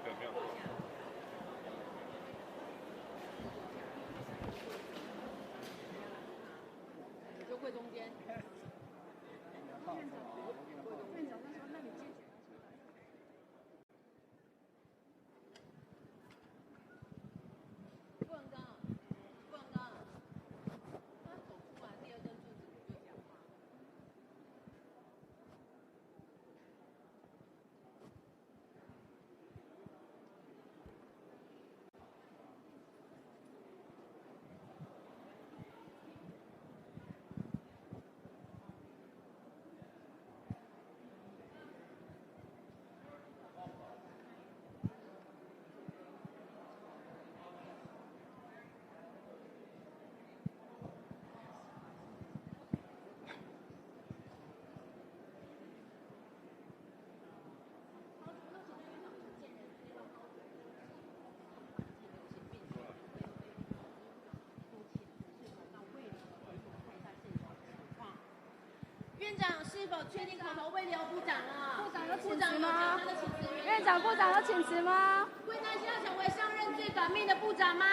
对，没有。你就跪中间。院长那时候，那你接选不能刚，不能刚。他走出来，第二根柱子你就讲话。院长是否确定口头未留部长了？部长有请辞吗？院长、部长有请辞吗？会担心要成为上任最短命的部长吗？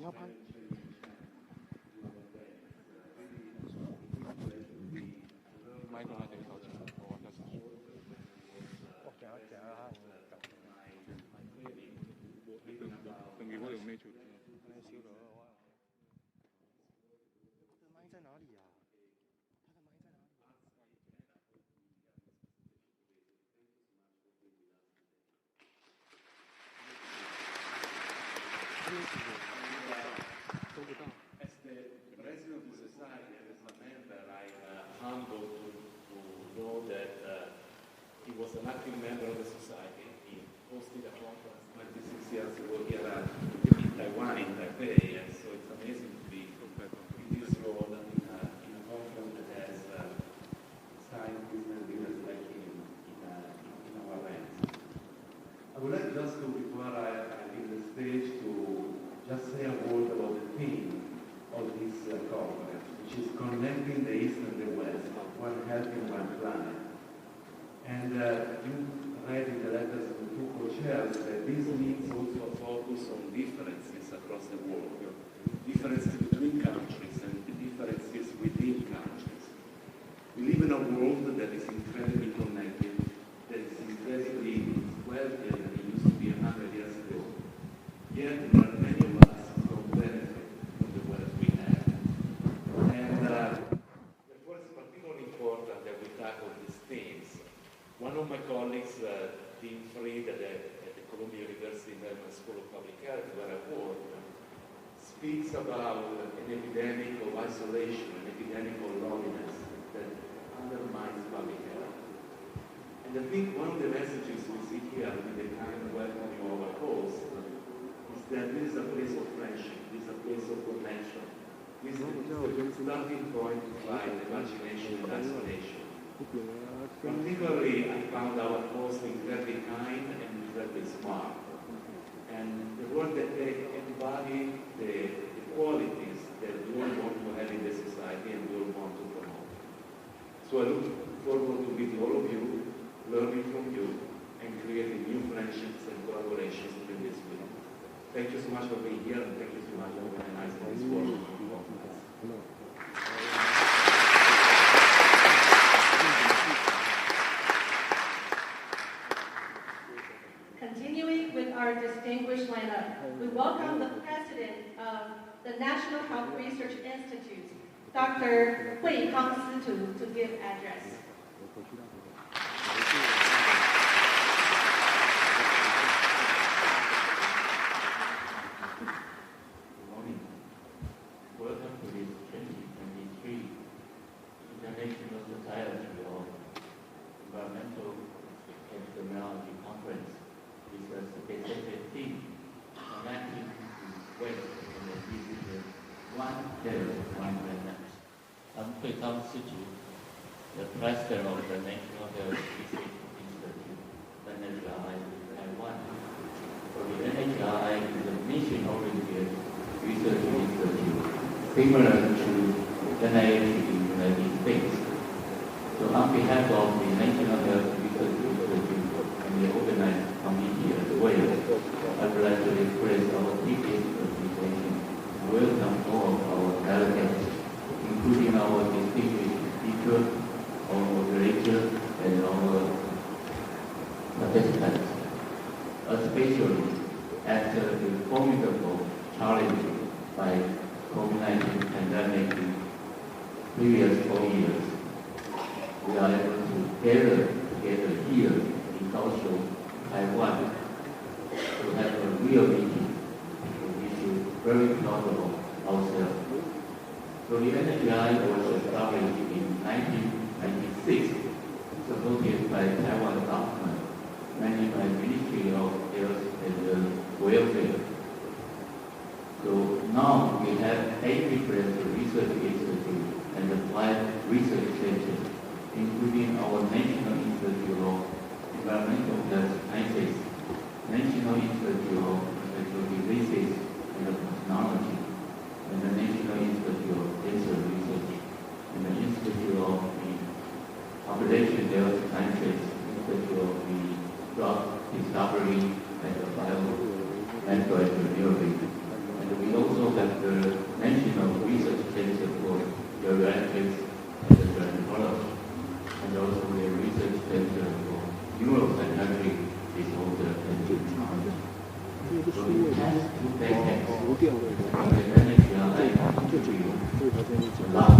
要拍。麦克还得靠近，我往下走。我等下等于我有没出？修了我。他的麦在哪里呀？As the president of the society, as a member, I'm humbled to know that he was an active member of the society. He hosted a conference 26 years ago here in Taiwan, in Taipei, and so it's amazing to be in this role in a conference that has scientists and leaders like him in our ranks. I would like just to, before I leave the stage, to just say a word about the theme of this conference, which is connecting the East and the West, one health and one planet. And you read in the letters of the two co-chairs that this means also a focus on differences across the world, differences between countries and the differences within countries. We live in a world that is incredibly connected, that is incredibly wealthier than it used to be 100 years ago. Yet there are many of us who don't benefit from the wealth we have. And therefore it's particularly important that we tackle these themes. One of my colleagues, Dean Fried, at the Columbia University Medical School of Public Health, where I work, speaks about an epidemic of isolation, an epidemic of loneliness that undermines public health. And I think one of the messages we see here with the kind of welcoming of our host is that this is a place of friendship, this is a place of connection. This is the starting point to fight imagination and isolation. Particularly, I found our host incredibly kind and incredibly smart. And the word that they embody the qualities that we all want to have in the society and we all want to promote. So I look forward to meeting all of you, learning from you, and creating new friendships and collaborations in this week. Thank you so much for being here, and thank you so much for organizing this forum. Continuing with our distinguished lineup, we welcome the president of the National Health Research Institute, Dr. Hui Kang Situ, to give address. Good morning. Welcome to this 2023 International Society of Environmental Epidemiology Conference. It's a specific theme connecting waste and diseases, one health, one planet. I'm Hui Kang Situ, the president of the National Health Research Institute, NHI Taiwan. So the NHI is a mission-oriented research institute, similar to NIH in the United States. So on behalf of the National Health Research Institute and the organized committee as well, I would like to express our deepest appreciation and welcome all of our delegates, including our distinguished speaker, our moderator, and our participants, especially after the formidable challenge by COVID-19 pandemic in previous 4 years. We are able to gather together here in Kaohsiung, Taiwan, to have a real meeting, which is very proud of ourselves. So the NHI was established in 1996, supported by Taiwan government, mainly by Ministry of Health and Welfare. So now we have 8 different research institutes and 5 research centers, including our National Institute of Environmental Health Sciences, National Institute of Infectious Diseases and Technology, and the National Institute of Cancer Research, and the Institute of the Population Health Sciences, Institute of the Drug Discovery and the Biomedical Engineering. And we also have the National Research Center for Geriatrics and Dermatology, and also the Research Center for Neuropsychiatric Disorder and Technology. So in the past 2 decades, the NHI contributed a lot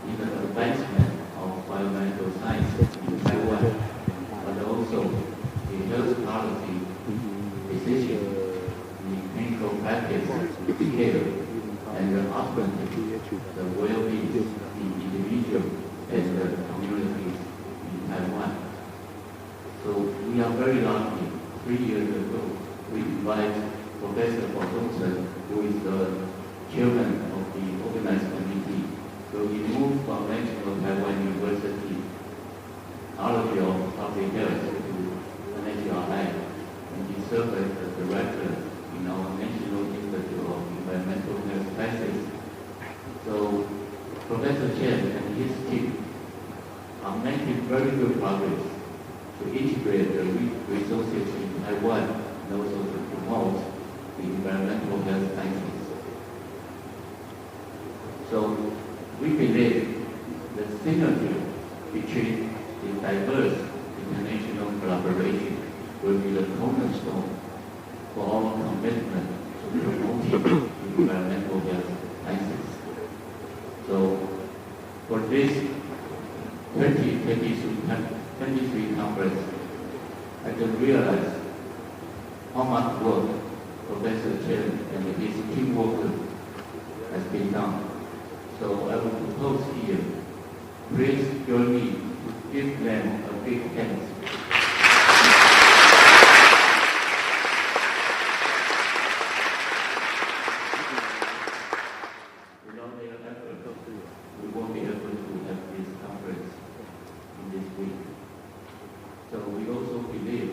in the advancement of biomedical science in Taiwan, but also the health policy decision, the clinical practice, care, and the augmenting the well-being of the individual and the communities in Taiwan. So we are very lucky. 3 years ago, we invited Professor Huang Dongchen, who is the chairman of the organized committee. So he moved from National Taiwan University College of Public Health to NHI, and he served as the director in our National Institute of Environmental Health Sciences. So Professor Chen and his team are making very good progress to integrate the resources in Taiwan and also to promote the environmental health sciences. So we believe the synergy between the diverse international collaboration will be the cornerstone for our commitment to promoting the environmental health sciences. So for this 2023 conference, I can realize how much work Professor Chen and his team workers has been done. So I will propose here, please join me to give them a big thanks. Without their effort, we won't be able to have this conference in this week. So we also believe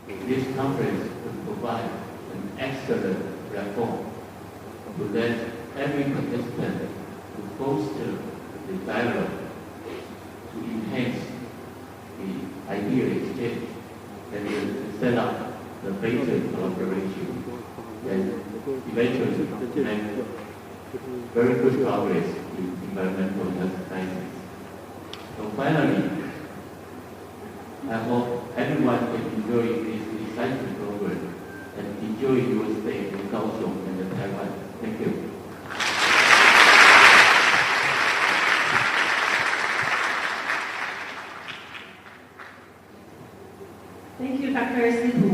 this conference will provide an excellent platform to let every participant to foster the dialogue, to enhance the idea exchange, and to set up the basic collaboration, and eventually make very good progress in environmental health sciences. So finally, I hope everyone can enjoy this exciting program and enjoy your stay in Kaohsiung and Taiwan. Thank you. Thank you, Dr. Sipu.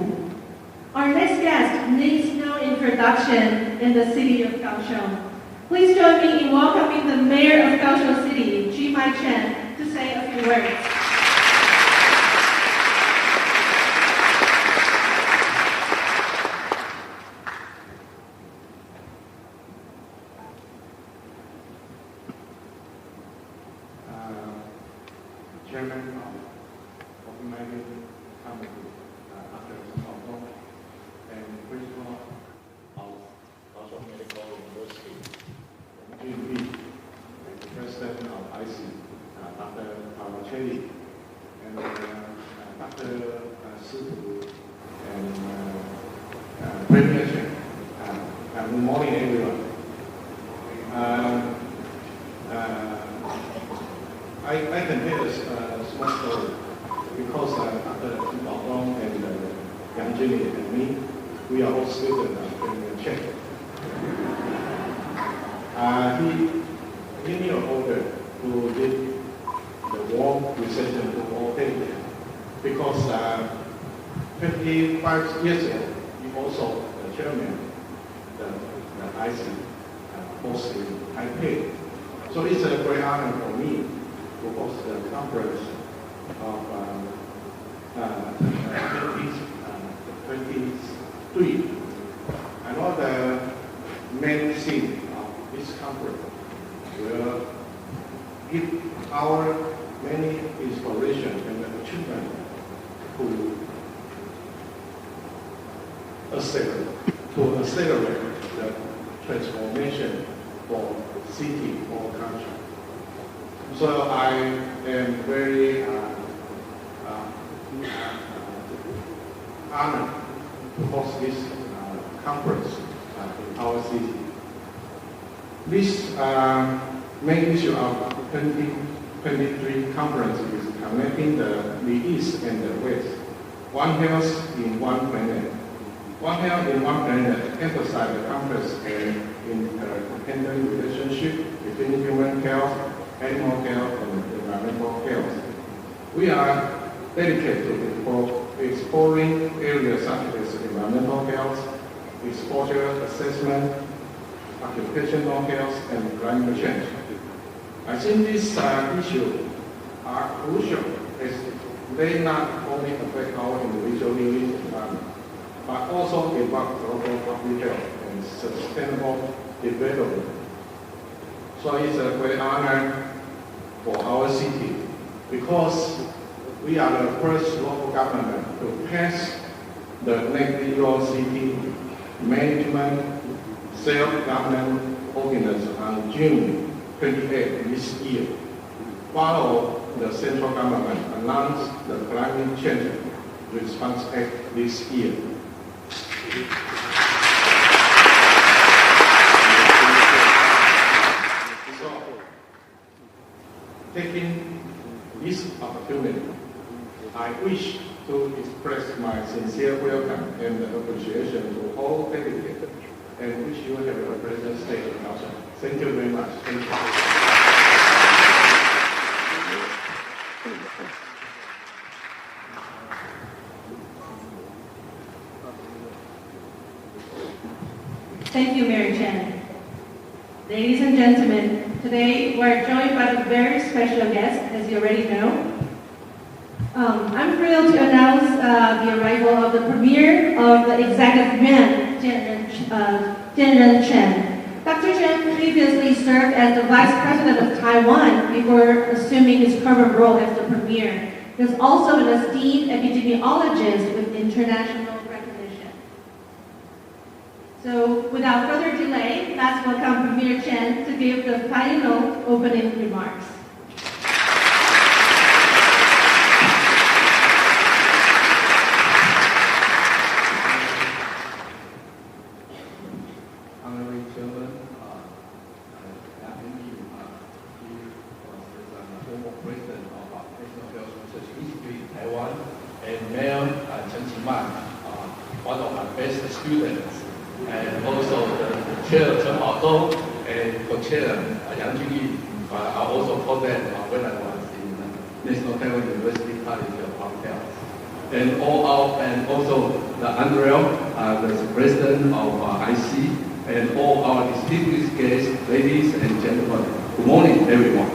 Our next guest needs no introduction in the city of Kaohsiung. Please join me in welcoming the Mayor of Kaohsiung City, Ji-Mai Chen, to say a few words. Chairman of Copenhagen Company, Dr. Chen, and Principal of Kaohsiung Medical University, GMB, and the President of IC, Dr. Paul and Dr. Sipu, and Premier Chen. Good morning, everyone. I can tell a small story because Dr. Baodong and Yang Jimmy and me, we are all students in Czech. He knew order to give the warm reception to all delegates because 25 years ago, he also the chairman, the IC, host in Taipei. So it's a great honor for me to host the conference of 2023. I know the main theme of this conference will give our many inspiration and achievement to accelerate the transformation for city or country. So I am very honored to host this conference in our city. This main issue of 2023 conference is connecting the East and the West. One health in one planet. One health in one planet emphasizes the complex and interdependent relationship between human health, animal health, and environmental health. We are dedicated to exploring areas such as environmental health, exposure assessment, occupational health, and climate change. I think these issues are crucial as they not only affect our individual living environment, but also involve global public health and sustainable development. So it's a great honor for our city because we are the first local government to pass the Net Zero City Management Self-Government Ordinance on June 28 this year. Follow the central government announced the Climate Change Response Act this year. So, taking this opportunity, I wish to express my sincere welcome and appreciation to all delegates and wish you have a pleasant stay in Kaohsiung. Thank you very much. Thank you. Thank you, Mayor Chen. Ladies and gentlemen, today we're joined by a very special guest, as you already know. I'm thrilled to announce the arrival of the premier of the Executive Yuan, Jianren Chen. Dr. Chen previously served as the Vice President of Taiwan before assuming his current role as the premier. He is also an esteemed epidemiologist with international recognition. So, without further delay, let's welcome Premier Chen to give the final opening remarks. Honorary Chairman, he was the former president of National Health Research Institute in Taiwan, and Mayor Chen Qingman, one of my best students, and also the chair Chen Haozhou and co-chair Yang Junyi. I also taught them when I was in National Taiwan University College of Public Health. And also the Andrea, the president of IC, and all our distinguished guests, ladies and gentlemen. Good morning, everyone.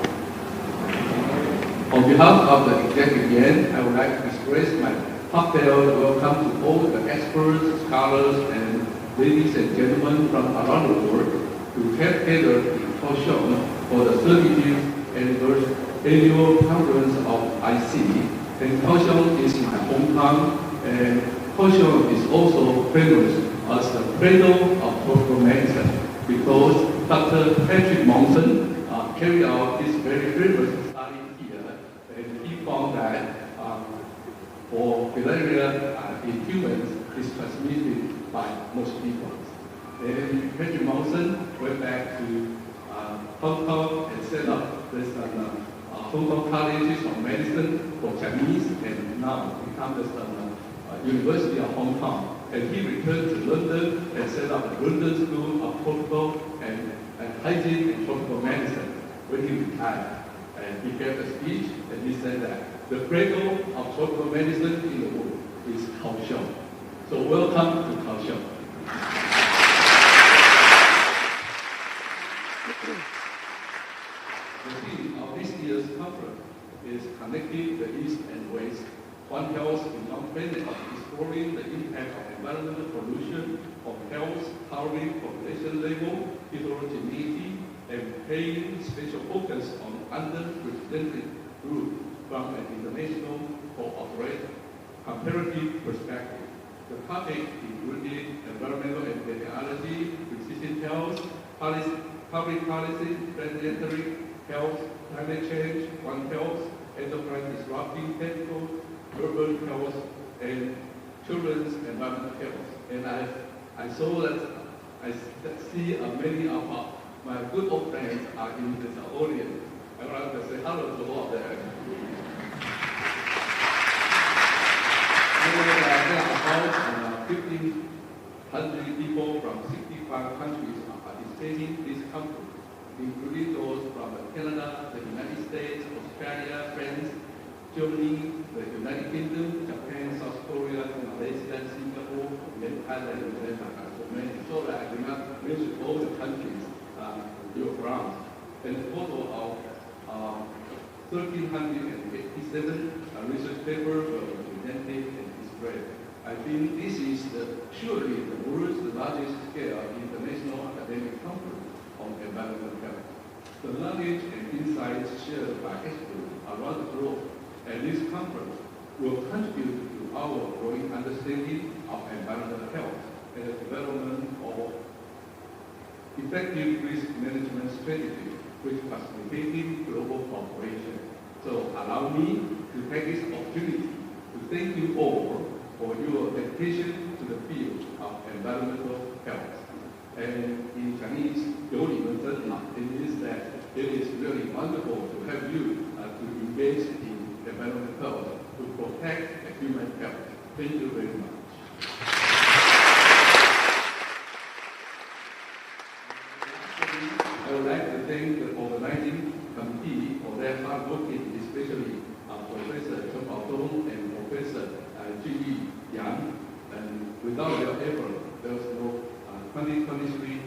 On behalf of the Executive Yuan, I would like to express my heartfelt welcome to all the experts, scholars, and ladies and gentlemen from around the world who have gathered in Kaohsiung for the 35th annual conference of IC. And Kaohsiung is my hometown, and Kaohsiung is also famous as the cradle of tropical medicine because Dr. Patrick Monson carried out his very famous study here, and he found that for malaria in humans is transmitted by mosquitoes. And Patrick Monson went back to Hong Kong and set up this Hong Kong College of Medicine for Chinese, and now become the University of Hong Kong. And he returned to London and set up the London School of Tropical and Hygiene and Tropical Medicine. When he retired, and he gave a speech, and he said that the cradle of tropical medicine in the world is Kaohsiung. So welcome to Kaohsiung. The theme of this year's conference is Connecting the East and West, One Health in One Planet, exploring the impact of environmental pollution on health, covering population level, heterogeneity, and paying special focus on underrepresented groups from an international comparative perspective. The topic included environmental epidemiology, precision health, public policy, planetary health, climate change, One Health, enterprise disrupting technical, urban health, and children's environmental health. And I saw that I see many of my good old friends are in this audience. I would like to say hello to all of them. There are about 1,500 people from 65 countries are participating in this conference, including those from Canada, the United States, Australia, France, Germany, the United Kingdom, Japan, South Korea, Malaysia, Singapore, and Thailand, and so that I do not mention all the countries you're from. And a total of 1,387 research papers were presented and displayed. I think this is surely the world's largest scale international academic conference on environmental health. The knowledge and insights shared by experts around the globe at this conference will contribute to our growing understanding of environmental health and the development of effective risk management strategies with facilitating global cooperation. So allow me to take this opportunity to thank you all for your dedication to the field of environmental health. And in Chinese, 有你们真好, it means that it is really wonderful to have you to engage in environmental health, to protect the human health. Thank you very much. I would like to thank the organizing committee for their hard working, especially Professor Chen Haozhou and Professor Junyi Yang. And without their effort, there was no 2023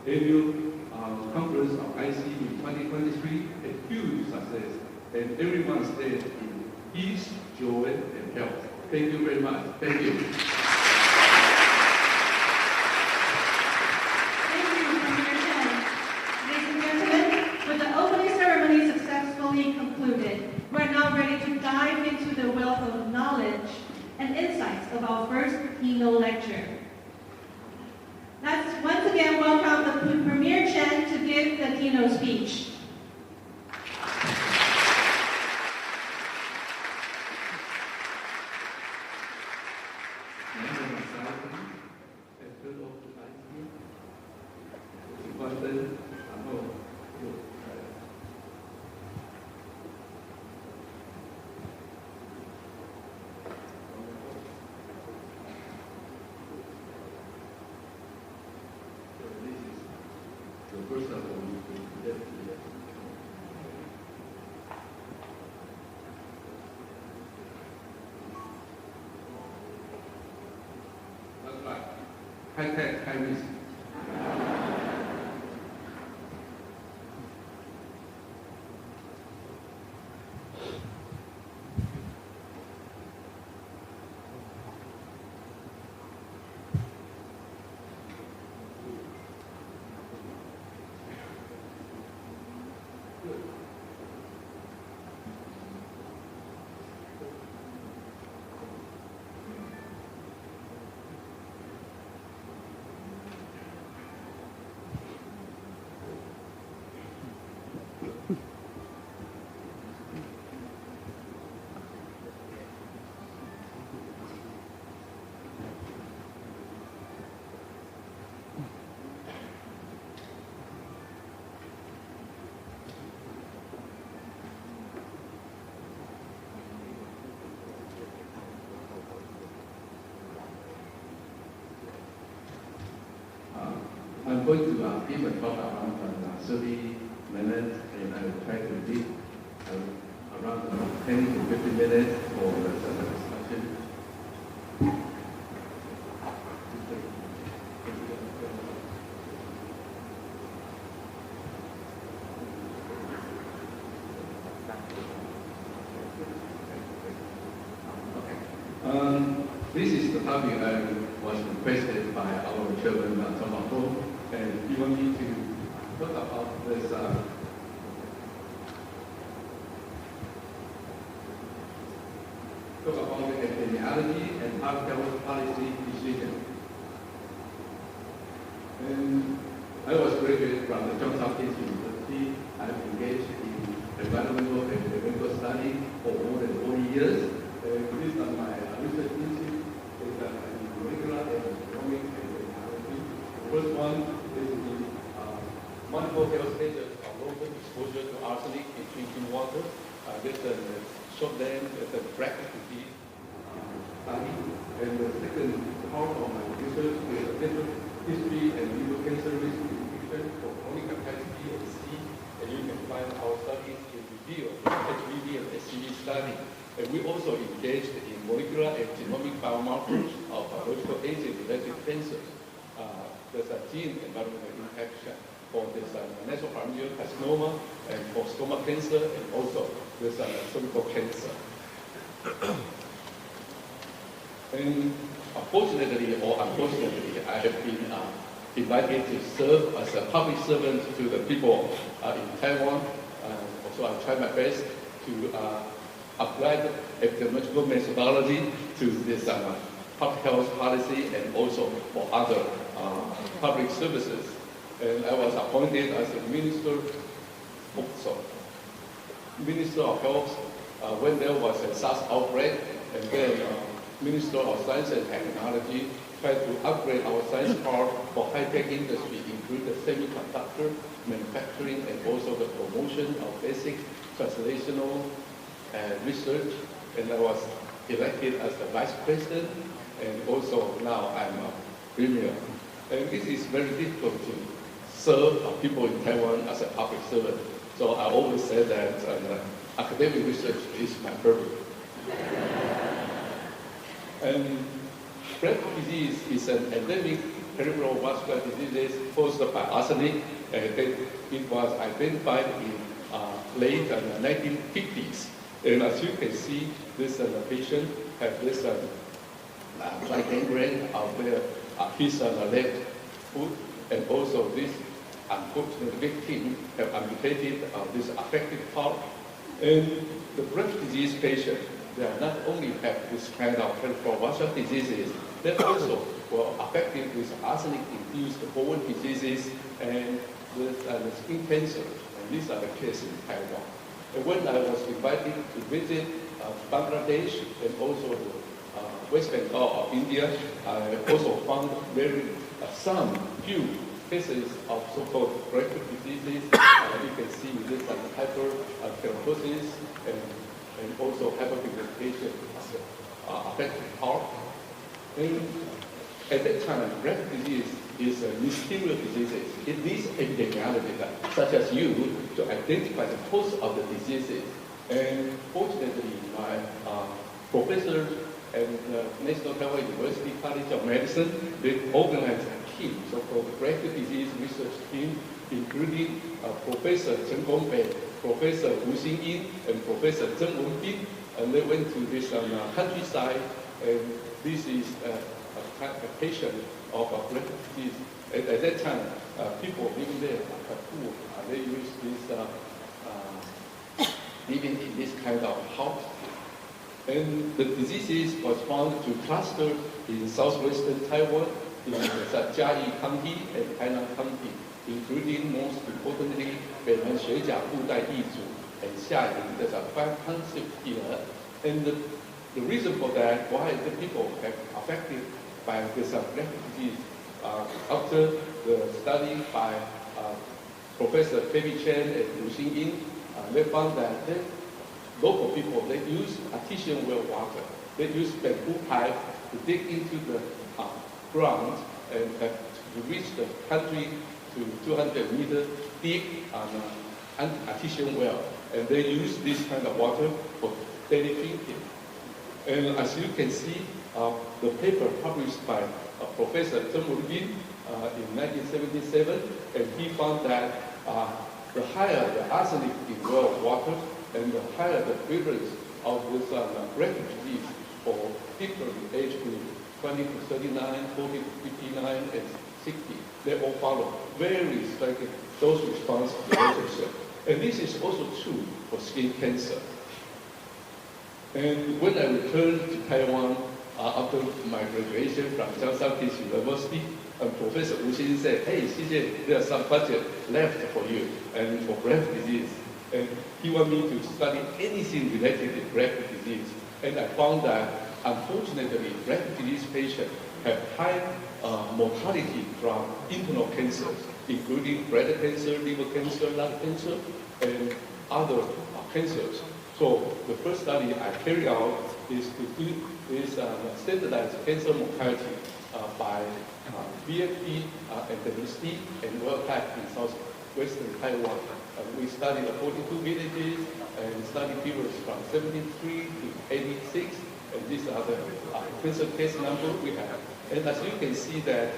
annual conference of IC in 2023 a huge success, and everyone stays in peace, joy, and health. Thank you very much. Thank you. Thank you, Premier Chen. Ladies and gentlemen, with the opening ceremony successfully concluded, we're now ready to dive into the wealth of knowledge and insights of our first keynote lecture. Let's once again welcome the Premier Chen to give the keynote speech. First of all, that's right. High tech, high risk. I'm going to give a talk around 30 minutes, and I will try to leave around 10 to 15 minutes for the discussion. This is the topic I was requested by our chairman, Thomas, and he wanted me to talk about this talk about the epidemiology and public health policy decision. And I was graduated from the Johns Hopkins University. I've engaged in environmental and environmental study for more than 40 years. Based on my research institute is in molecular and genomic and epidemiology. The first one is the multiple health stages of local exposure to arsenic in drinking water. This is short name is a practice disease study. And the second part of my research is dental history and liver cancer risk prediction for chronic hepatitis B and C. And you can find our studies in review, HBV and SCV study. And we also engaged in molecular and genomic biomarkers of biological agent-related cancers. There's a gene environmental interaction for this nasopharyngeal carcinoma and for stomach cancer, and also this cervical cancer. And fortunately or unfortunately, I have been invited to serve as a public servant to the people in Taiwan. So I try my best to apply the epidemiological methodology to this public health policy and also for other public services. And I was appointed as the Minister of Health when there was a SARS outbreak, and then Minister of Science and Technology tried to upgrade our science part for high-tech industry, including the semiconductor manufacturing and also the promotion of basic translational research. And I was elected as the Vice President, and also now I'm a Premier. And this is very difficult to serve people in Taiwan as a public servant. So I always say that academic research is my purpose. And Black disease is an endemic cerebrovascular diseases caused by arsenic. It was identified in late 1950s. And as you can see, this patient had this slight gangrene of his left foot, and also this unfortunate victim have amputated this affected part. And the breast disease patient, they not only have this kind of cerebrovascular diseases, they also were affected with arsenic-induced bone diseases and the skin cancer. And these are the cases in Taiwan. And when I was invited to visit Bangladesh and also the West Bengal of India, I also found some few cases of so-called breakthrough diseases. You can see this hyperkeratosis and also hyperpigmentation affected heart. And at that time, breast disease is a mysterious disease. It needs epidemiology, such as you, to identify the cause of the diseases. And fortunately, my professors and National Taiwan University College of Medicine, they organized a team, so-called breast disease research team, including Professor Chen Gongpei, Professor Wu Xinyin, and Professor Zheng Wenbin. And they went to this countryside, and this is a patient of breast disease. At that time, people living there are poor. They use this living in this kind of house. And the diseases was found to cluster in southwestern Taiwan, in Jiayi County and Hainan County, including most importantly, 北南雪甲布袋一组 and Xiayin. There's 5 townships here. And the reason for that, why the people have affected by this breast disease, after the study by Professor Pei Chen and Wu Xinyin, they found that local people, they use artesian well water. They use bamboo pipe to dig into the ground and to reach the country to 200 meters deep on an artesian well. And they use this kind of water for daily drinking. And as you can see, the paper published by Professor Zheng Wenbin in 1977, and he found that the higher the arsenic in well water, and the higher the prevalence of this breast disease for people in age group 20 to 39, 40 to 59, and 60. They all follow very striking dose-response relationship. And this is also true for skin cancer. And when I returned to Taiwan after my graduation from Southeast University, Professor Wu Xinyin said, "Hey, CJ, there's some budget left for you and for breast disease." And he wanted me to study anything related to breast disease. And I found that, unfortunately, breast disease patients have high mortality from internal cancers, including bladder cancer, liver cancer, lung cancer, and other cancers. So the first study I carried out is to do this standardized cancer mortality by BFP ethnicity and well type in southwestern Taiwan. We studied 42 villages and studied periods from 73 to 86, and these are the cancer case numbers we have. And as you can see that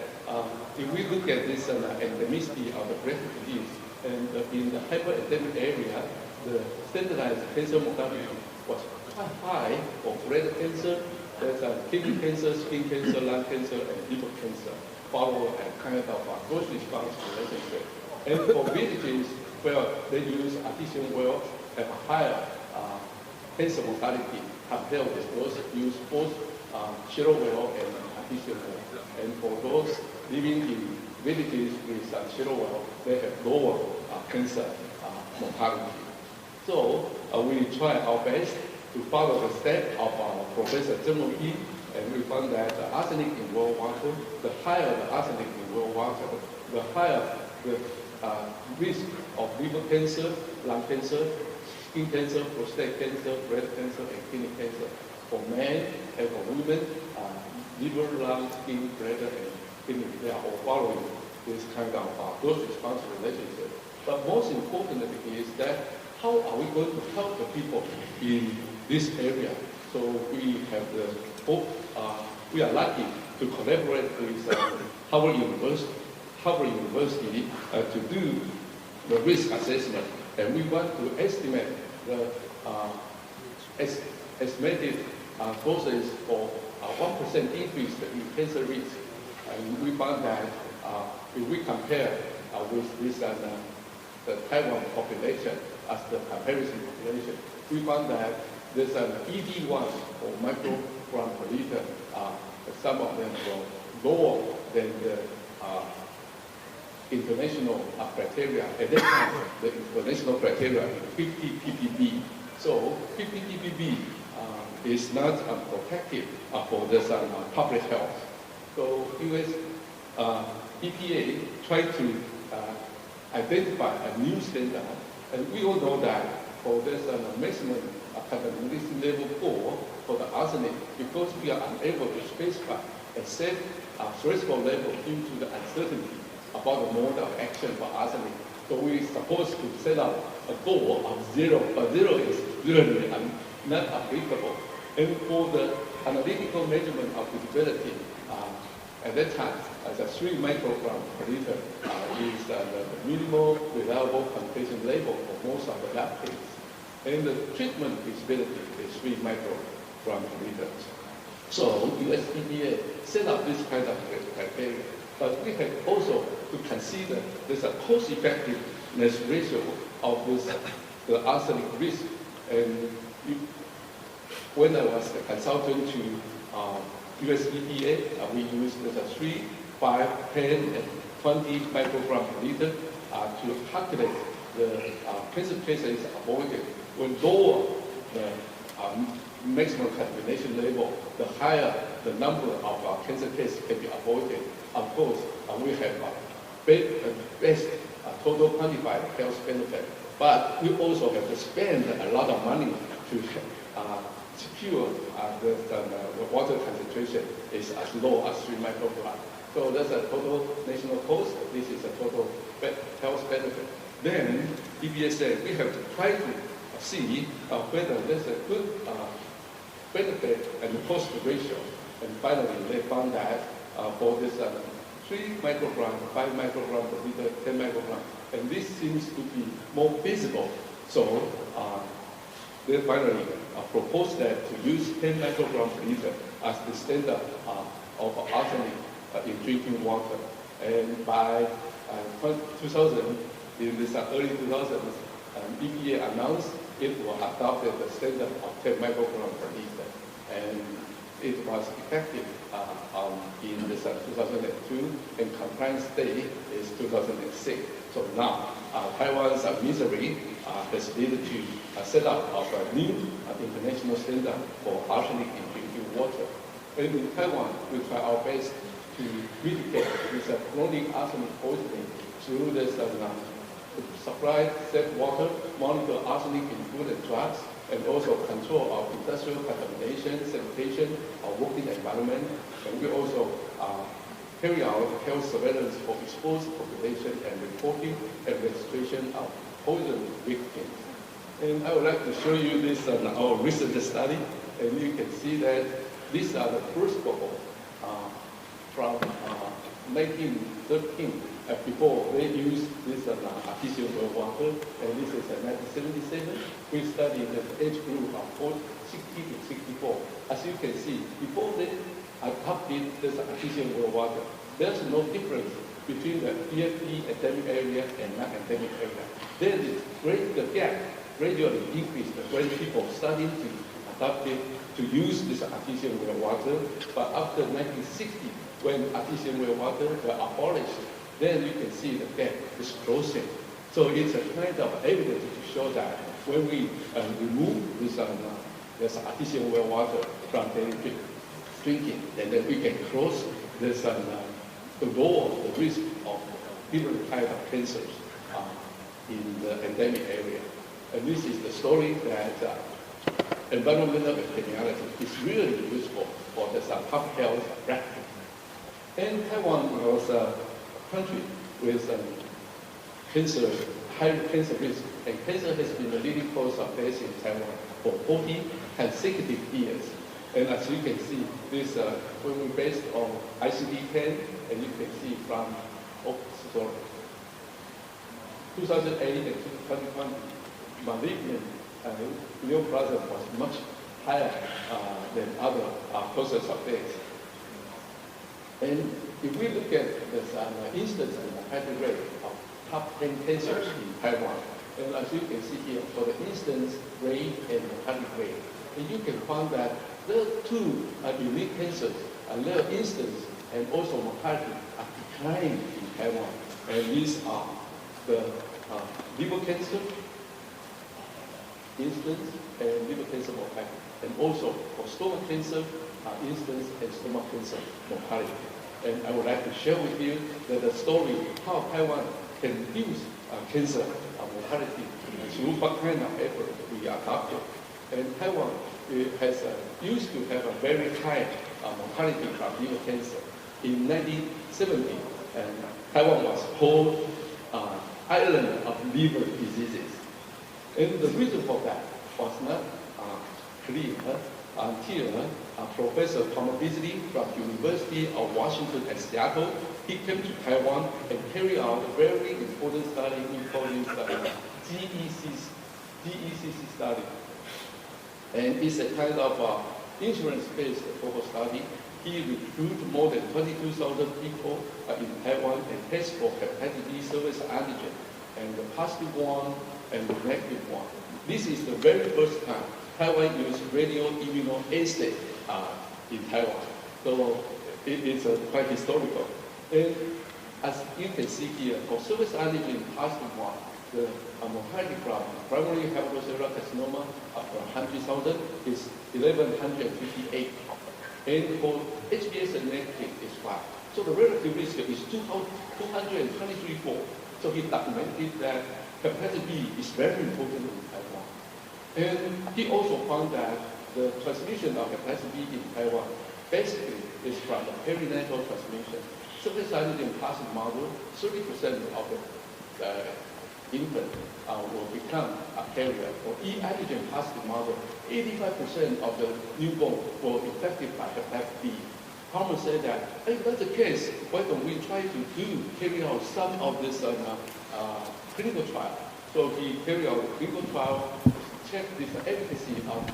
if we look at this endemicity of the breast disease, and in the hyperendemic area, the standardized cancer mortality was quite high for bladder cancer, there's kidney cancer, skin cancer, lung cancer, and liver cancer, followed a kind of dose response relationship. And for villages where they use artesian wells, have a higher cancer mortality compared with those use both shallow well and artesian well. And for those living in villages with shallow well, they have lower cancer mortality. So we try our best to follow the step of Professor Zheng Wenbin, and we found that the arsenic in well water, the higher the arsenic in well water, the higher the risk of liver cancer, lung cancer, skin cancer, prostate cancer, breast cancer, and kidney cancer. For men and for women, liver, lung, skin, bladder, and kidney, they are all following this kind of dose-response relationship. But most importantly is that how are we going to help the people in this area? So we have the hope, we are lucky to collaborate with Harvard University to do the risk assessment, and we want to estimate the estimated causes for 1% increase in cancer risk. And we found that if we compare with this the Taiwan population as the comparison population, we found that there's an ED1 or microgram per liter. Some of them were lower than the international criteria. At that time, the international criteria is 50 ppb. So 50 ppb is not protective for this public health. So US EPA tried to identify a new standard, and we all know that for this maximum contamination level 4 for the arsenic, because we are unable to specify a safe threshold level due to the uncertainty about the mode of action for arsenic. So we're supposed to set up a goal of 0, but 0 is really not applicable. And for the analytical measurement of visibility, at that time, as a 3 microgram per liter is the minimal reliable concentration level for most of the lab cases. And the treatment visibility is 3 microgram per liter. So US EPA set up this kind of criteria, but we have also to consider there's a cost-effectiveness ratio of this, the arsenic risk. And when I was the consultant to US EPA, we used the 3, 5, 10, and 20 microgram per liter to calculate the cancer cases avoided. When lower the maximum contamination level, the higher the number of cancer cases can be avoided. Of course, we have best total quantified health benefit, but we also have to spend a lot of money to secure the water concentration is as low as 3 micrograms. So that's a total national cost. This is a total health benefit. Then EPA said we have to try to see whether there's a good benefit and cost ratio. And finally, they found that for this 3 microgram, 5 microgram per liter, 10 microgram, and this seems to be more feasible. So they finally proposed that to use 10 microgram per liter as the standard of arsenic in drinking water. And by 2000, in this early 2000s, EPA announced it will adopt the standard of 10 microgram per liter. And it was effective in this 2002, and compliance date is 2006. So now, Taiwan's misery has led to set up of a new international standard for arsenic in drinking water. And in Taiwan, we try our best to mitigate this chronic arsenic poisoning through this supply safe water, monitor arsenic in food and drugs, and also control of industrial contamination, sanitation, our working environment. And we also carry out health surveillance for exposed population and reporting and registration of poison victims. And I would like to show you this our recent study, and you can see that these are the first couple from 1913. Before they used this artesian well water, and this is 1977. We studied the age group of 60 to 64. As you can see, before they adopted this artesian well water, there's no difference between the PFP endemic area and non-endemic area. Then the gap gradually increased when people started to adopt it to use this artesian well water. But after 1960, when artesian well water were abolished, then you can see the gap is closing. So it's a kind of evidence to show that when we remove this artesian well water from daily drinking, and then we can close this to lower the risk of different types of cancers in the endemic area. And this is the story that environmental epidemiology is really useful for this public health practice. And Taiwan was country with cancer, high cancer risk, and cancer has been the leading cause of death in Taiwan for 40 consecutive years. And as you can see, this when we based on ICD-10, and you can see from 2008 and 2020, malignant neoplasm was much higher than other causes of death. And if we look at the incidence and mortality rate of top 10 cancers in Taiwan, and as you can see here, for the incidence rate and mortality rate, and you can find that there are two unique cancers, their incidence and also mortality are declining in Taiwan. And these are the liver cancer incidence and liver cancer mortality, and also for stomach cancer incidence and stomach cancer mortality. And I would like to share with you the story how Taiwan can reduce cancer mortality through what kind of effort we adopted. And Taiwan used to have a very high mortality from liver cancer. In 1970, and Taiwan was called island of liver diseases. And the reason for that was not clear until Professor Thomas Beasley from University of Washington at Seattle, he came to Taiwan and carried out a very important study we call this GECC study. And it's a kind of insurance-based global study. He recruited more than 22,000 people in Taiwan and tested for hepatitis B surface antigen, and the positive one and the negative one. This is the very first time Taiwan used radioimmunoassay in Taiwan. So it's quite historical. And as you can see here, for surface antigen positive one, the mortality from primary hepatocellular carcinoma after 100,000 is 1,158. And for HBs negative is 5. So the relative risk is 223-4. So he documented that hepatitis B is very important in Taiwan. And he also found that the transmission of hepatitis B in Taiwan basically is from the perinatal transmission. Surface antigen positive model, 30% of the infant will become a carrier. For E antigen positive model, 85% of the newborn were infected by hepatitis B. Palmer said that, if that's the case, why don't we try to carry out some of this clinical trial? So he carried out a clinical trial, checked the efficacy of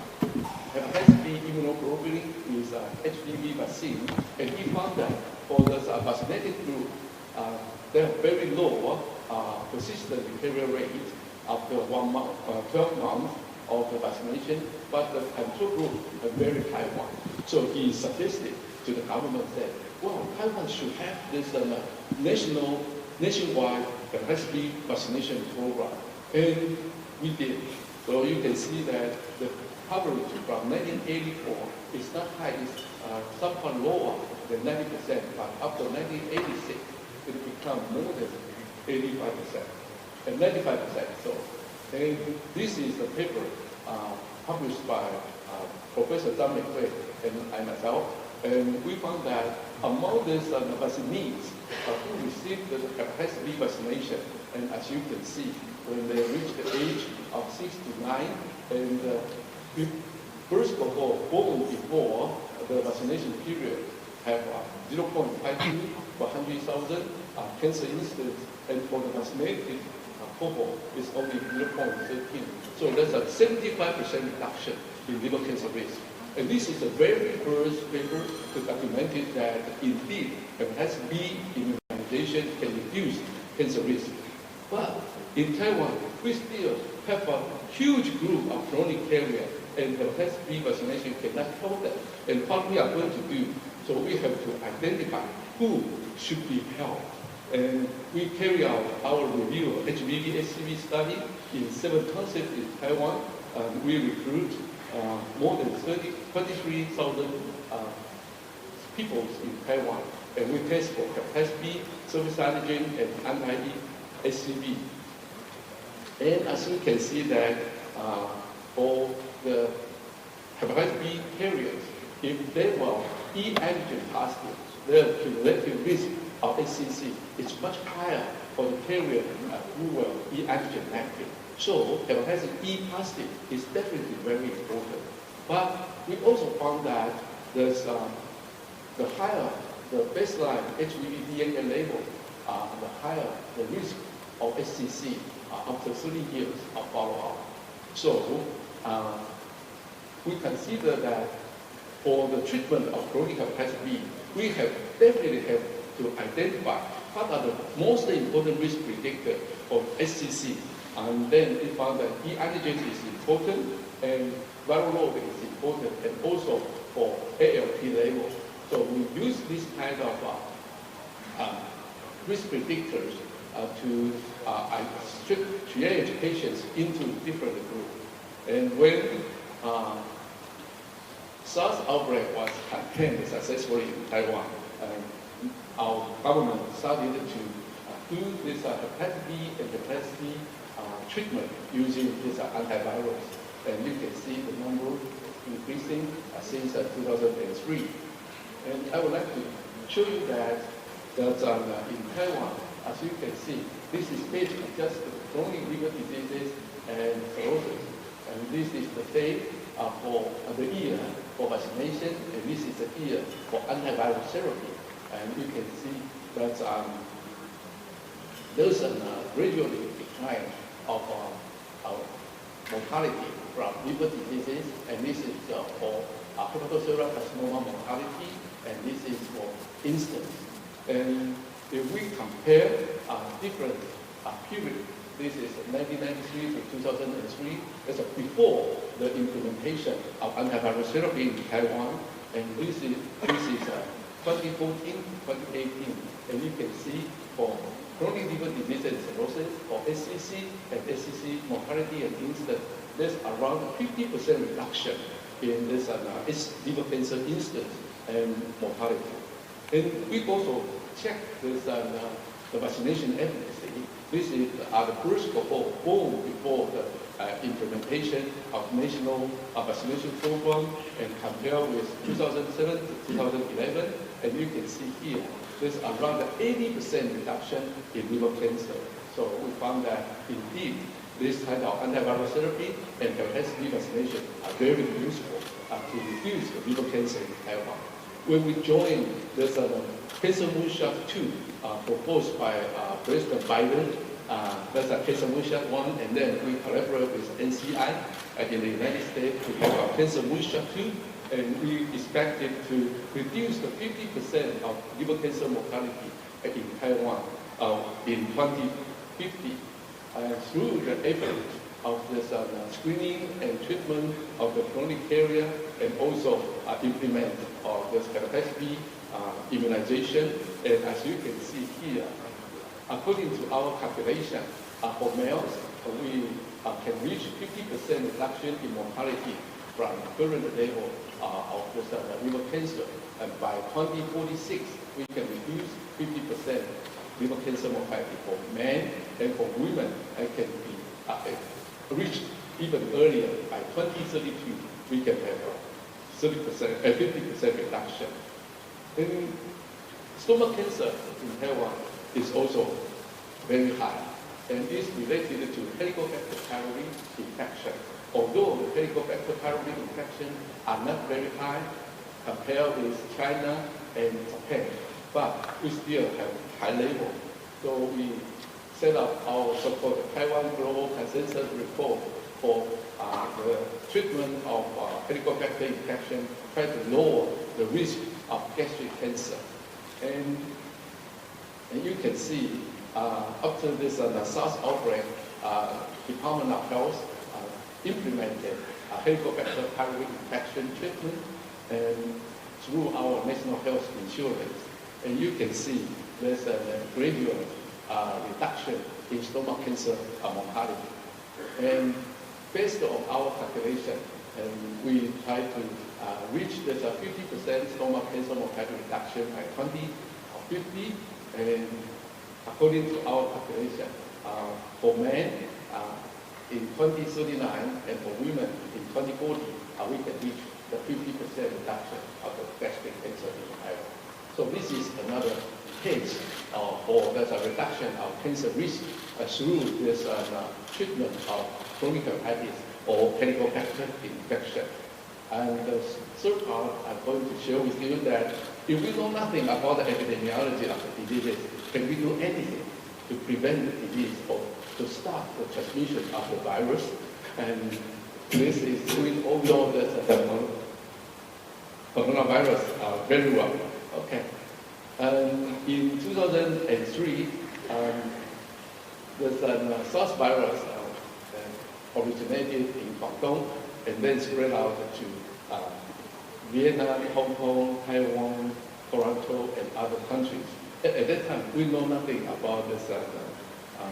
hepatitis B immunoglobulin with HPV vaccine, and he found that for the vaccinated group, they have very low persistent carrier rate after 12 months of the vaccination, but the control group a very high one. So he suggested to the government that, well, Taiwan should have this nationwide hepatitis B vaccination program. And we did. So you can see that the coverage from 1984 is not high, it's somewhat lower than 90%, but after 1986, it became more than 85% and 95%. So, and this is the paper published by Professor Zhang Meihui and I myself, and we found that among these vaccinees who received the hepatitis B vaccination, and as you can see, when they reach the age of 6 to 9, and first cohort born before the vaccination period have 0.52 per 100,000 cancer incidence, and for the vaccinated cohort is only 0.13. So that's a 75% reduction in liver cancer risk. And this is the very first paper to document that indeed hepatitis B immunization can reduce cancer risk. But in Taiwan, we still have a huge group of chronic carriers, and hepatitis B vaccination cannot help them. And what we are going to do, so we have to identify who should be helped. And we carry out our review of HBV-HCV study in 7 concepts in Taiwan. We recruit more than 23,000 people in Taiwan, and we test for hepatitis B, surface antigen, and anti-HCV. And as you can see that for the hepatitis B carriers, if they were E antigen positive, their cumulative risk of HCC is much higher for the carrier who were E antigen negative. So hepatitis E positive is definitely very important. But we also found that there's the higher the baseline HBV DNA level, the higher the risk of SCC after 3 years of follow-up. So we consider that for the treatment of chronic hepatitis B, we definitely have to identify what are the most important risk predictors of SCC. And then we found that E antigen is important, and viral load is important, and also for ALT level. So we use this kind of risk predictors to triage patients into different groups. And when SARS outbreak was contained successfully in Taiwan, our government started to do this hepatitis B and hepatitis C treatment using this antivirals. And you can see the number increasing since 2003. And I would like to show you that in Taiwan, as you can see, this is basically just chronic liver diseases and cirrhosis. And this is the date for the year for vaccination, and this is the year for antiviral therapy. And you can see that there's a gradual decline of mortality from liver diseases, and this is for hepatocellular carcinoma mortality, and this is for instance. And if we compare different periods, this is 1993 to 2003, that's before the implementation of antiviral therapy in Taiwan, and this is 2014, 2018, and you can see for chronic liver disease and cirrhosis, for SCC and SCC mortality and incidence, there's around 50% reduction in this liver cancer incidence and mortality. And we also checked this the vaccination efficacy. This is the first cohort born before the implementation of national vaccination program, and compared with 2007 to 2011, and you can see here, there's around 80% reduction in liver cancer. So we found that indeed, this kind of antiviral therapy and hepatitis B vaccination are very useful to reduce the liver cancer in Taiwan. When we joined this Cancer Moonshot 2 proposed by President Biden, that's a Cancer Moonshot 1, and then we collaborate with NCI in the United States to have a Cancer Moonshot 2, and we expected to reduce the 50% of liver cancer mortality in Taiwan in 2050 through the effort of this screening and treatment of the chronic carrier, and also implement this hepatitis B immunization. And as you can see here, according to our calculation, for males, we can reach 50% reduction in mortality from current level of this liver cancer. And by 2046, we can reduce 50% liver cancer mortality for men, and for women, it can be reached even earlier. By 2032, we can have 50% reduction. And stomach cancer in Taiwan is also very high, and is related to Helicobacter pylori infection. Although the Helicobacter pylori infection are not very high compared with China and Japan, but we still have high level. So we set up our so-called Taiwan Global Consensus Report for the treatment of Helicobacter infection, try to lower the risk of gastric cancer. And you can see after this SARS outbreak, Department of Health implemented Helicobacter pylori infection treatment and through our national health insurance. And you can see there's a gradual reduction in stomach cancer mortality. And based on our calculation, we try to reach this 50% stomach cancer mortality reduction by 2050. And according to our calculation, for men in 2039 and for women in 2040, we can reach the 50% reduction of the gastric cancer in Taiwan. So this is another case for there's a reduction of cancer risk through this treatment of chronic hepatitis or Helicobacter infection. And the third part, I'm going to share with you that if we know nothing about the epidemiology of the diseases, can we do anything to prevent the disease or to stop the transmission of the virus? And this is doing all the coronavirus very well. Okay. In 2003, the SARS virus originated in Guangdong and then spread out to Vietnam, Hong Kong, Taiwan, Toronto, and other countries. At that time, we know nothing about this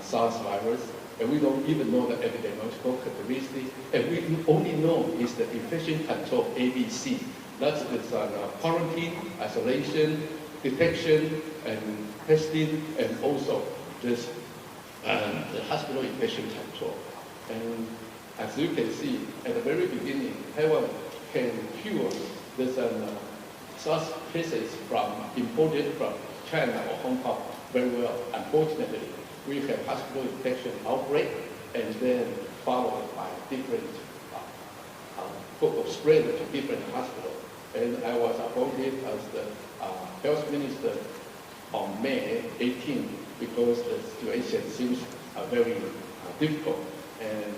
SARS virus, and we don't even know the epidemiological characteristics, and we only know is the infection control, ABC. That's this quarantine, isolation, detection, and testing, and also this the hospital infection control. And as you can see, at the very beginning, Taiwan can cure this SARS cases imported from China or Hong Kong very well. Unfortunately, we have hospital infection outbreak and then followed by different spread to different hospitals. And I was appointed as the health minister on May 18 because the situation seems very difficult. And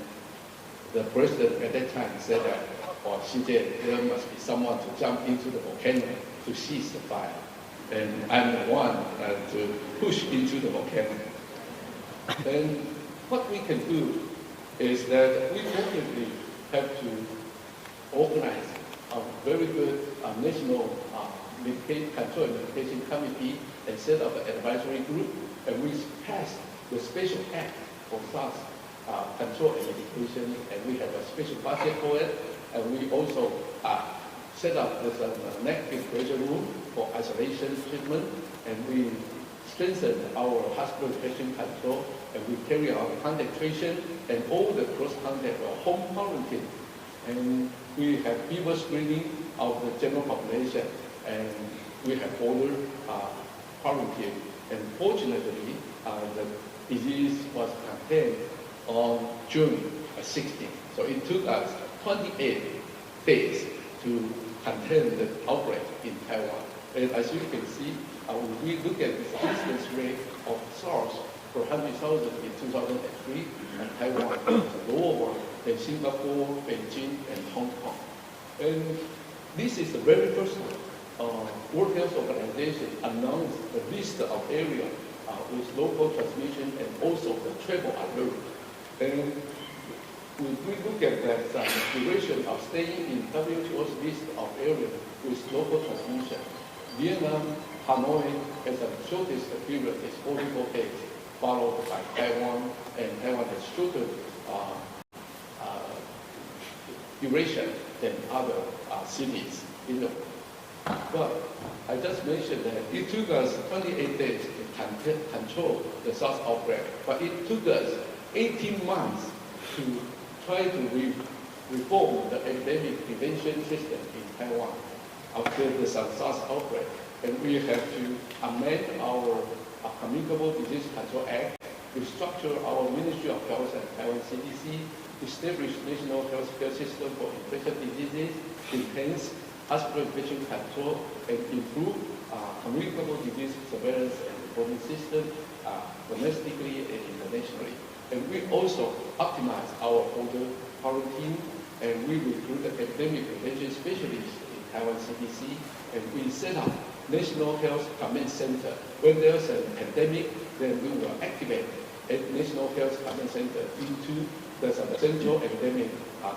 the president at that time said that, or she said, there must be someone to jump into the volcano to seize the fire. And I'm the one to push into the volcano. And what we can do is that we definitely have to organize a very good national control and medication committee and set up an advisory group. And we passed the special act for SARS control and medication, and we have a special budget for it. And we also set up this negative pressure room for isolation treatment, and we strengthen our hospital infection control, and we carry out contact tracing and all the cross-contact or home quarantine. And we have fever screening of the general population, and we have ordered quarantine. And fortunately, the disease was contained on June 16th. So it took us 28 days to contain the outbreak in Taiwan. And as you can see, we look at the incidence rate of SARS per 100,000 in 2003, and Taiwan was a lower one than Singapore, Beijing, and Hong Kong. And this is the very first World Health Organization announced a list of areas with local transmission and also the travel alert. And we look at that duration of staying in WHO's list of areas with local transmission. Vietnam, Hanoi has the shortest period, is 44 days, followed by Taiwan, and Taiwan has shorter duration than other cities in the world. But I just mentioned that it took us 28 days to control the SARS outbreak, but it took us 18 months to try to reform the epidemic prevention system in Taiwan after the SARS outbreak. And we have to amend our Communicable Disease Control Act, restructure our Ministry of Health and Taiwan CDC, establish national healthcare system for infectious diseases, enhance hospital infection control, and improve communicable disease surveillance and reporting system domestically and internationally. And we also optimize our border quarantine, and we recruit an epidemic prevention specialist in Taiwan CDC, and we set up National Health Command Center. When there's a pandemic, then we will activate a National Health Command Center into the Central Epidemic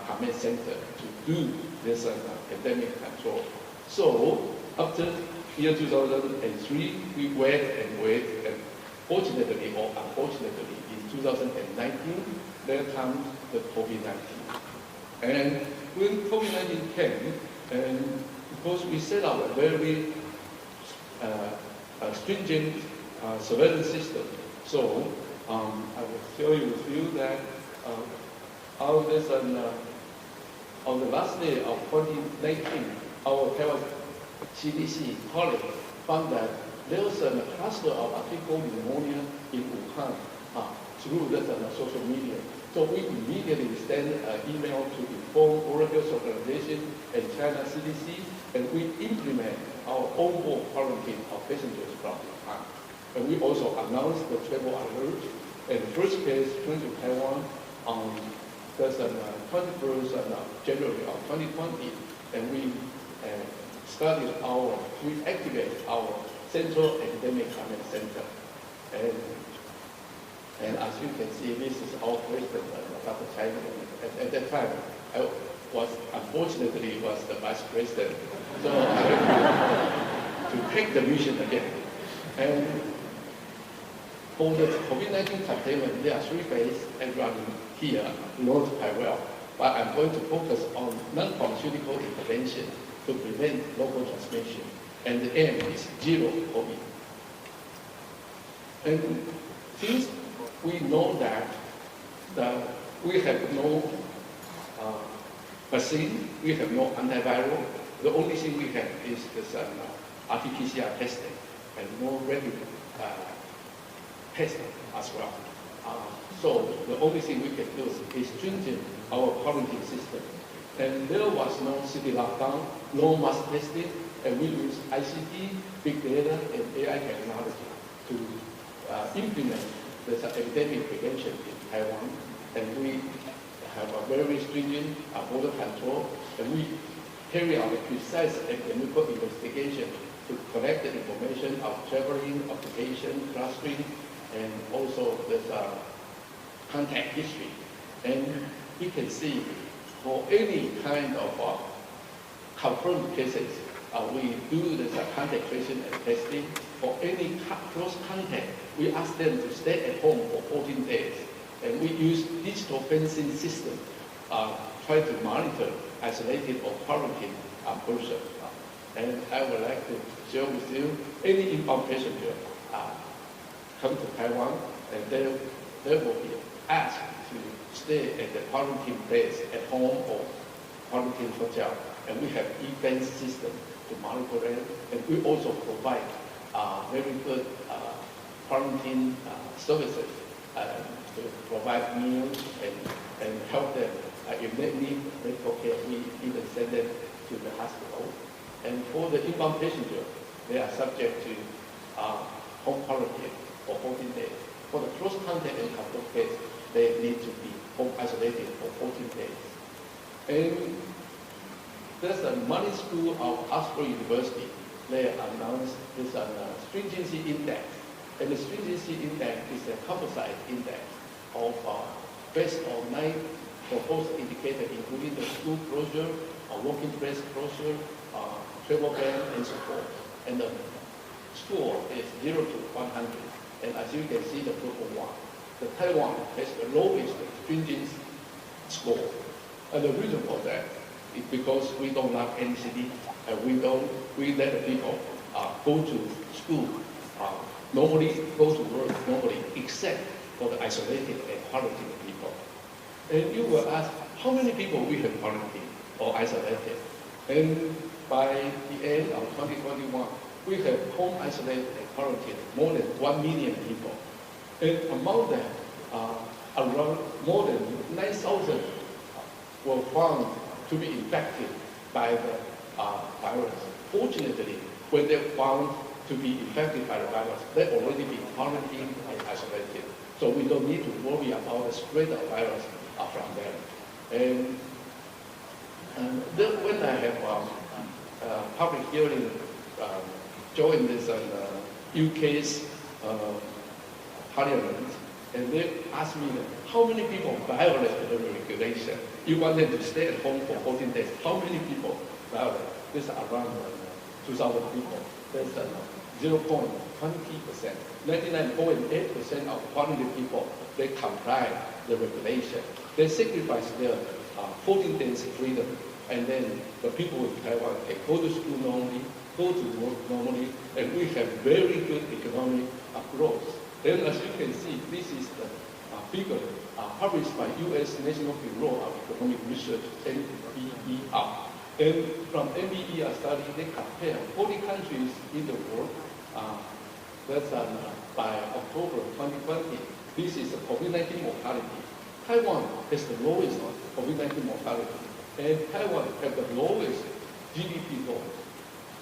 Command Center to do this pandemic control. So after year 2003, we wait, and fortunately or unfortunately, in 2019, there comes the COVID-19. And when COVID-19 came, and because we set up a very stringent surveillance system, so I will share with you that on the last day of 2019, our Taiwan CDC colleague found that there was a cluster of acute pneumonia in Wuhan through the social media. So we immediately sent an email to form World Health Organization and China CDC, and we implement our onboard quarantine of passengers from Wuhan. And we also announced the travel alert, and the first case went to Taiwan on the 21st of January of 2020, and we activate our Central Epidemic Command Center. And as you can see, this is our president, Dr. China. At that time, I was unfortunately the vice president, so I had to take the mission again. And for the COVID-19 containment, there are 3 phases everyone here knows quite well. But I'm going to focus on non-pharmaceutical intervention to prevent local transmission. And the aim is zero COVID. And since we know that we have no vaccine, we have no antiviral, the only thing we have is this RT-PCR testing and no regular testing as well. So the only thing we can do is strengthen our quarantine system. And there was no city lockdown, no mass testing, and we use ICT, big data, and AI technology to implement this epidemic prevention in Taiwan. And we have a very stringent border control, and we carry out a precise epidemiological investigation to collect the information of traveling, occupation, clustering, and also this contact history. And we can see for any kind of confirmed cases, we do this contact tracing and testing. For any close contact, we ask them to stay at home for 14 days. And we use digital fencing system, try to monitor isolated or quarantine person. And I would like to share with you, any inbound passenger come to Taiwan, and they will be asked to stay at the quarantine place at home or quarantine hotel. And we have e-fence system to monitor them. And we also provide very good quarantine services to provide meals and help them. If they need medical care, we even send them to the hospital. And for the inbound passenger, they are subject to home quarantine for 14 days. For the close contact and contact case, they need to be home isolated for 14 days. And there's a Money School of Oxford University. They announced this stringency index. And the stringency index is a composite index of based on 9 proposed indicators, including the school closure, working place closure, travel ban, and so forth. And the score is 0 to 100. And as you can see, the purple one, the Taiwan has the lowest stringency score. And the reason for that is because we don't lock any city, and we let the people go to school normally, go to work normally, except for the isolated and quarantined people. And you will ask, how many people we have quarantined or isolated? And by the end of 2021, we have home isolated and quarantined more than 1 million people. And among them, around more than 9,000 were found to be infected by the virus. Fortunately, when they found to be infected by the virus, they already been quarantined and isolated. So we don't need to worry about the spread of virus from them. And then when I have public hearing, joined this UK's parliament, and they asked me, how many people violated the regulation? You want them to stay at home for 14 days. How many people violated? This is around 2,000 people. That's 0.20%. 99.8% of quarantined people, they comply the regulation. They sacrifice their 14 days freedom. And then the people in Taiwan can go to school normally, go to work normally, and we have very good economic growth. And as you can see, this is the figure published by U.S. National Bureau of Economic Research, NBER. And from NBER study, they compare 40 countries in the world. That's by October 2020. This is the COVID-19 mortality. Taiwan has the lowest COVID-19 mortality. And Taiwan have the lowest GDP growth.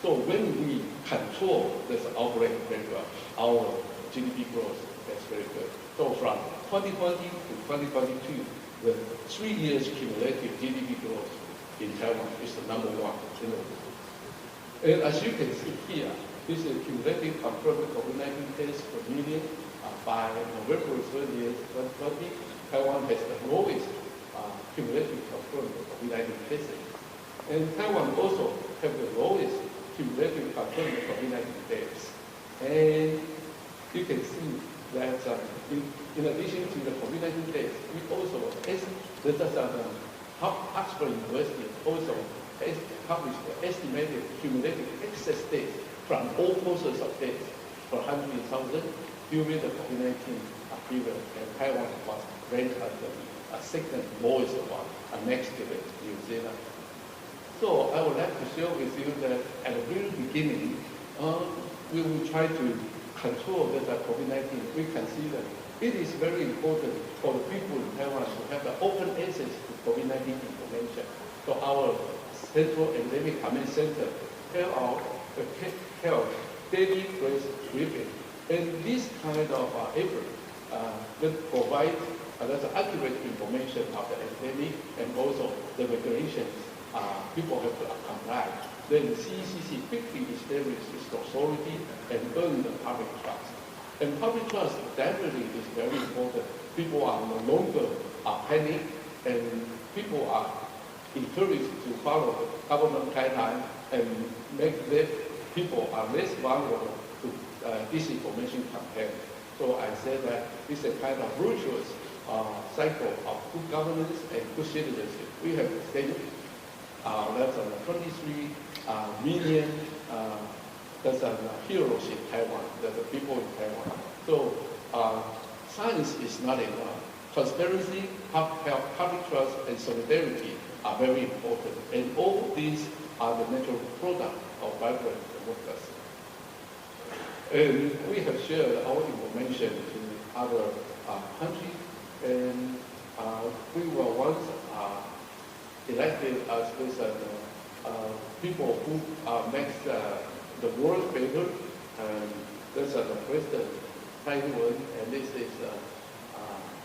So when we control this outbreak very well, our GDP growth is very good. So from 2020 to 2022, the 3 years cumulative GDP growth in Taiwan is the number one in the world. And as you can see here, this is cumulative confirmed COVID-19 tests per million. By November 30th, 2020, Taiwan has the lowest cumulative confirmed COVID-19 cases. And Taiwan also have the lowest cumulative confirmed COVID-19 deaths. And you can see that in addition to the COVID-19 deaths, we also, Oxford University also has published the estimated cumulative excess deaths from all causes of death for 100,000 during the COVID-19 period, and Taiwan was ranked as the second lowest one, next to New Zealand. So I would like to share with you that at the very beginning, we will try to control the COVID-19. We can see that it is very important for the people in Taiwan to have the open access to COVID-19 information. So our Central Endemic Command Center held daily press briefing. And this kind of effort will provide accurate information of the epidemic and also the regulations people have to comply. Then CECC quickly established its authority and earned the public trust. And public trust definitely is very important. People are no longer panic, and people are encouraged to follow the government guidelines and make them, people are less vulnerable to disinformation campaign. So I said that it's a kind of virtuous cycle of good governance and good citizenship. We have established that's 23 million that's heroes in Taiwan, that's the people in Taiwan. So science is not enough. Transparency, public trust, and solidarity are very important. And all these are the natural product of vibrant democracy. And we have shared our information to other countries, and we were once elected as this people who makes the world better, and that's the President Taiwan, and this is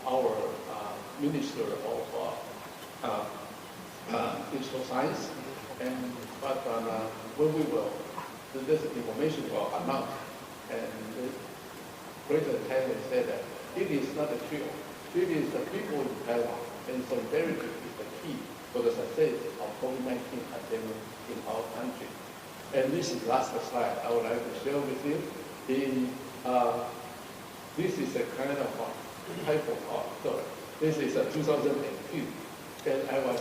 our Minister of Digital Science. And but when we will, this information will announce, and President Taiwan said that it is not a trio. It is the people in Taiwan, and solidarity is the key for the success of COVID-19 pandemic in our country. And this is the last slide I would like to share with you. This is a kind of type of story. This is 2002, and I was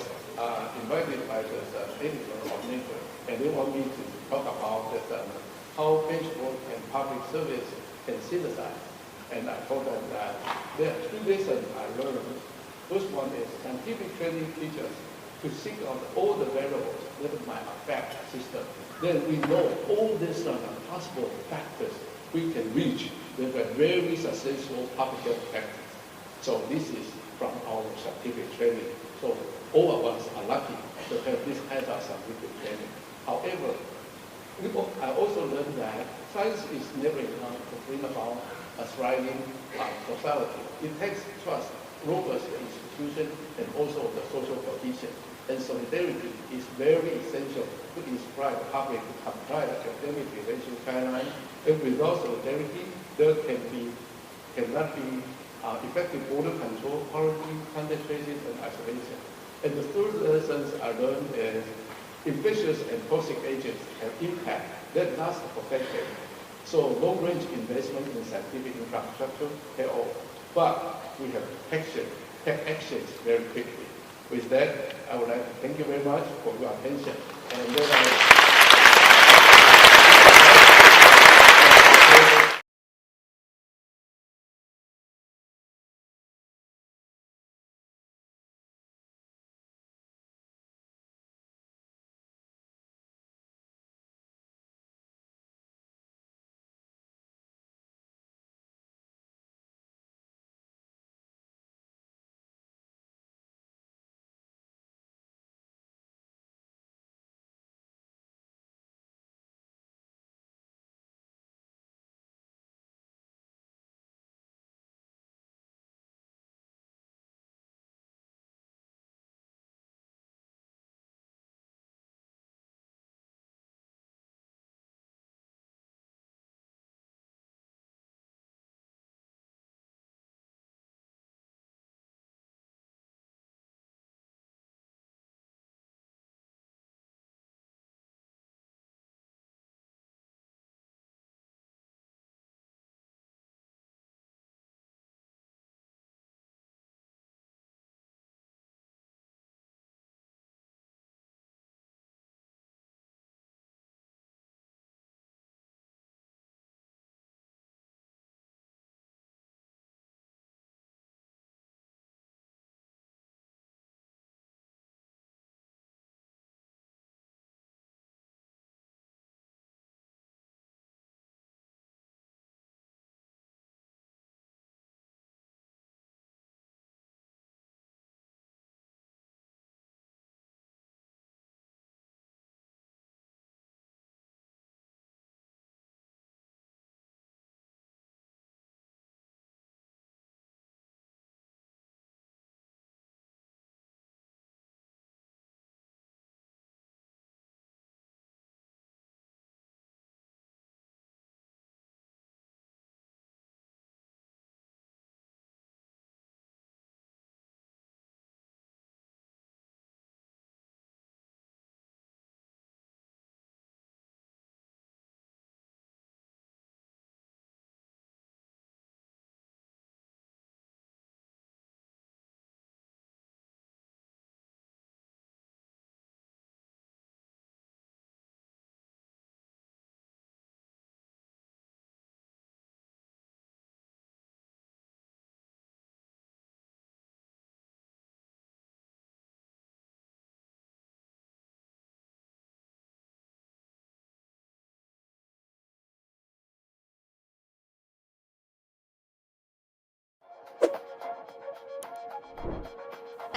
invited by the editor of Nature, and they want me to talk about how benchmark and public service can synthesize. And I told them that there are two lessons I learned. First one is scientific training teaches to seek out all the variables that might affect the system. Then we know all these possible factors we can reach with a very successful public health practice. So this is from our scientific training. So all of us are lucky to have this kind of scientific training. However, I also learned that science is never enough to bring about a thriving society. It takes trust, robust institutions, and also the social cohesion. And solidarity is very essential to inspire the public to comply with academic relations guidelines. And without solidarity, there cannot be effective border control, quarantine, contact tracing, and isolation. And the third lessons I learned is infectious and toxic agents have impact that lasts for decades. So long-range investment in scientific infrastructure pay off. But we have to take actions very quickly. With that, I would like to thank you very much for your attention. And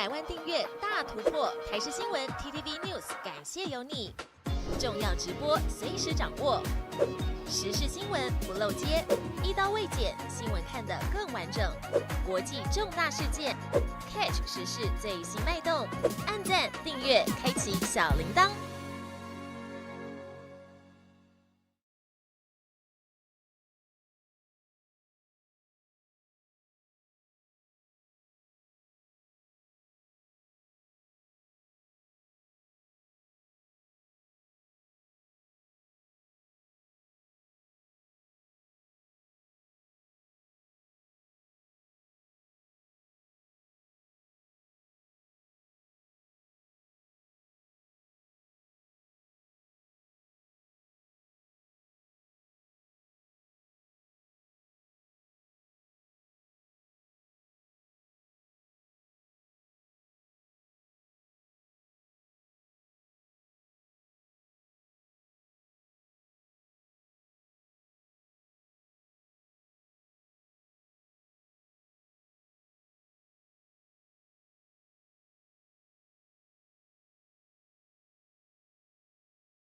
100万订阅大突破，台视新闻 TTVNews 感谢有你。重要直播随时掌握，时事新闻不漏接，一刀未剪，新闻看得更完整。国际重大事件 ，catch 时事最新脉动，按赞订阅，开启小铃铛。